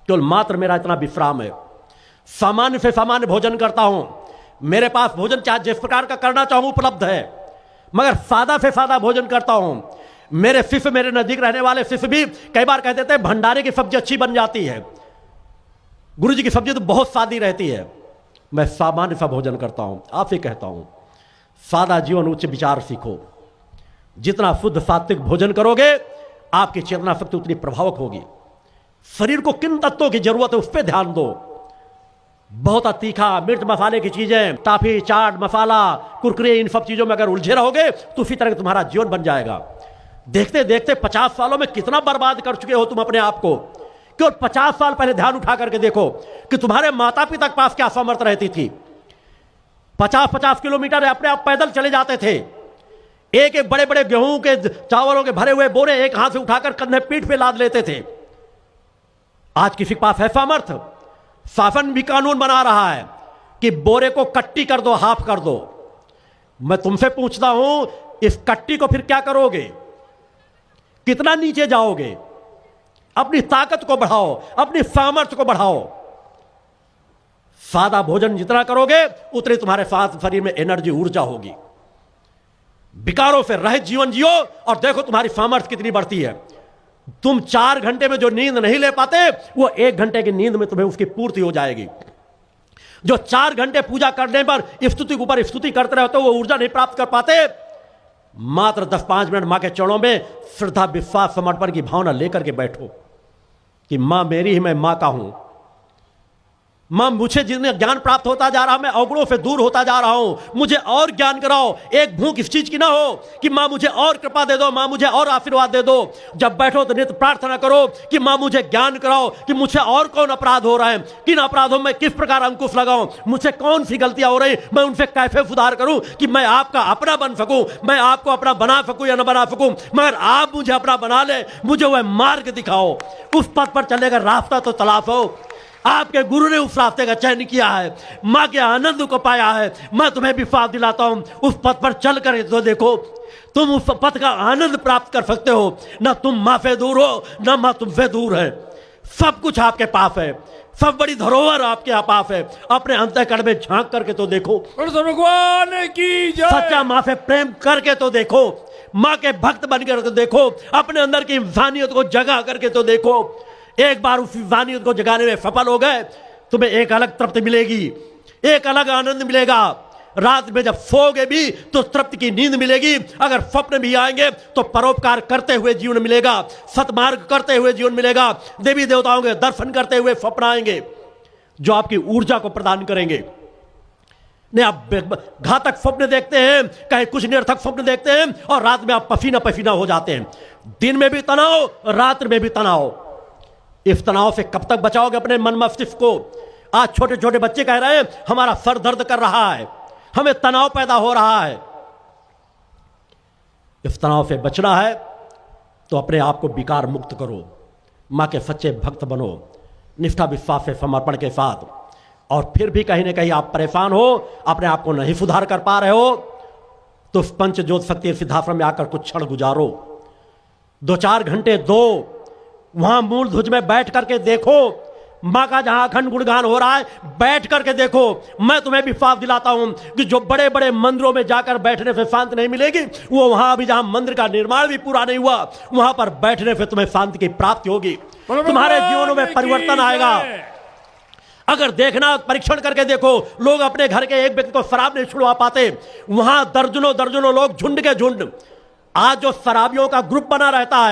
केवल मात्र मेरा इतना विश्राम है। सामान्य से सामान्य भोजन करता हूं, मेरे पास भोजन चाहे जिस प्रकार का करना चाहूं उपलब्ध है, मगर सादा से सादा भोजन करता हूं। मेरे शिष्य, मेरे नजदीक रहने वाले शिष्य भी कई बार कह देते हैं भंडारे की सब्जी अच्छी बन जाती है, गुरु जी की सब्जी तो बहुत सादी रहती है। मैं सामान्य सा भोजन करता हूं। आपसे कहता हूं, सादा जीवन उच्च विचार सीखो। जितना शुद्ध सात्विक भोजन करोगे, आपकी चेतना शक्ति उतनी प्रभावक होगी। शरीर को किन तत्वों की जरूरत है उस पर ध्यान दो। बहुत तीखा मिर्च मसाले की चीजें, टाफी, चाट मसाला, कुरकुरे, इन सब चीजों में अगर उलझे रहोगे तो उसी तरह तुम्हारा जीवन बन जाएगा। देखते देखते 50 सालों में कितना बर्बाद कर चुके हो तुम अपने आप को। केवल 50 साल पहले ध्यान उठा करके देखो कि तुम्हारे माता पिता के पास क्या सामर्थ्य रहती थी। 50-50 किलोमीटर अपने आप पैदल चले जाते थे। एक एक बड़े बड़े गेहूं के, चावलों के भरे हुए बोरे एक हाथ से उठाकर कंधे पीठ पे लाद लेते थे। आज किसी के पास है सामर्थ्य? शासन भी कानून बना रहा है कि बोरे को कट्टी कर दो, हाफ कर दो। मैं तुमसे पूछता हूं, इस कट्टी को फिर क्या करोगे? कितना नीचे जाओगे? अपनी ताकत को बढ़ाओ, अपनी सामर्थ्य को बढ़ाओ। सादा भोजन जितना करोगे उतनी तुम्हारे साथ शरीर में एनर्जी, ऊर्जा होगी। विकारों से रहित जीवन जियो और देखो तुम्हारी सामर्थ्य कितनी बढ़ती है। तुम 4 घंटे में जो नींद नहीं ले पाते, वो 1 घंटे की नींद में तुम्हें उसकी पूर्ति हो जाएगी। जो 4 घंटे पूजा करने पर स्तुति के ऊपर स्तुति करते रहते हो, वो ऊर्जा नहीं प्राप्त कर पाते। मात्र 10-5 मिनट मां के चरणों में श्रद्धा, विश्वास, समर्पण की भावना लेकर के बैठो कि मां मेरी ही, मैं मां का हूं। मां, मुझे जितने ज्ञान प्राप्त होता जा रहा, मैं अवगुणों से दूर होता जा रहा हूं, मुझे और ज्ञान कराओ। एक भूख इस चीज की ना हो कि मां मुझे और कृपा दे दो, मां मुझे और आशीर्वाद दे दो। जब बैठो तो नित्य प्रार्थना करो कि मां मुझे ज्ञान कराओ कि मुझे और कौन अपराध हो रहा है, किन अपराधों में किस प्रकार अंकुश लगाऊं, मुझसे कौन सी गलतियां हो रही, मैं उनसे कैसे सुधार करूं कि मैं आपका अपना बन सकूं, मैं आपको अपना बना सकूं या न बना सकूं, मगर आप मुझे अपना बना ले, मुझे वह मार्ग दिखाओ। उस पथ पर चलने का रास्ता तो तलाश हो। आपके गुरु ने उस रास्ते का चयन किया है, मां के आनंद को पाया है। मैं तुम्हें विश्वास दिलाता हूं, उस पथ पर चल कर तो देखो, तुम उस पथ का आनंद प्राप्त कर सकते हो। ना तुम मां से दूर हो, ना मां तुमसे दूर है। सब कुछ आपके पास है, सब बड़ी धरोहर आपके पास है। अपने अंतःकरण में झांक करके तो देखो, भगवान की जय। सच्चा मां से प्रेम करके तो देखो, मां के भक्त बनकर तो देखो, अपने अंदर की इंसानियत को जगा करके तो देखो। एक बार उस इंसानियत को जगाने में सफल हो गए, तुम्हें एक अलग तृप्ति मिलेगी, एक अलग आनंद मिलेगा। रात में जब सोओगे भी तो तृप्ति की नींद मिलेगी। अगर स्वप्न भी आएंगे तो परोपकार करते हुए जीवन मिलेगा, सतमार्ग करते हुए जीवन मिलेगा। देवी देवताओं के दर्शन करते हुए स्वप्न आएंगे जो आपकी ऊर्जा को प्रदान करेंगे। नहीं, आप घातक स्वप्न देखते हैं, कहीं कुछ निरर्थक स्वप्न देखते हैं और रात में आप पसीना पसीना हो जाते हैं। दिन में भी तनाव, रात में भी तनाव। इस तनाव से कब तक बचाओगे अपने मन मस्तिष्क को? आज छोटे छोटे बच्चे कह रहे हैं हमारा सर दर्द कर रहा है, हमें तनाव पैदा हो रहा है। इस तनाव से बचना है तो अपने आप को विकार मुक्त करो, मां के सच्चे भक्त बनो, निष्ठा विश्वास से समर्पण के साथ। और फिर भी कहीं ना कहीं आप परेशान हो, अपने आप को नहीं सुधार कर पा रहे हो, तो पंच ज्योत शक्ति सिद्धाश्रम में आकर कुछ क्षण गुजारो। 2-4 घंटे दो, वहां मूल ध्वज में बैठ करके देखो, मां का जहां अखंड गुणगान हो रहा है, बैठ करके देखो। मैं तुम्हें विश्वास दिलाता हूं कि जो बड़े बड़े मंदिरों में जाकर बैठने से शांति नहीं मिलेगी, वो वहां अभी जहां मंदिर का निर्माण भी पूरा नहीं हुआ, वहां पर बैठने से तुम्हें शांति की प्राप्ति होगी, तुम्हारे जीवनों में परिवर्तन आएगा। अगर देखना, परीक्षण करके देखो, लोग अपने घर के एक व्यक्ति को शराब नहीं छुड़वा पाते, वहां दर्जनों दर्जनों लोग, झुंड के झुंड। आज जो शराबियों का ग्रुप बना रहता है,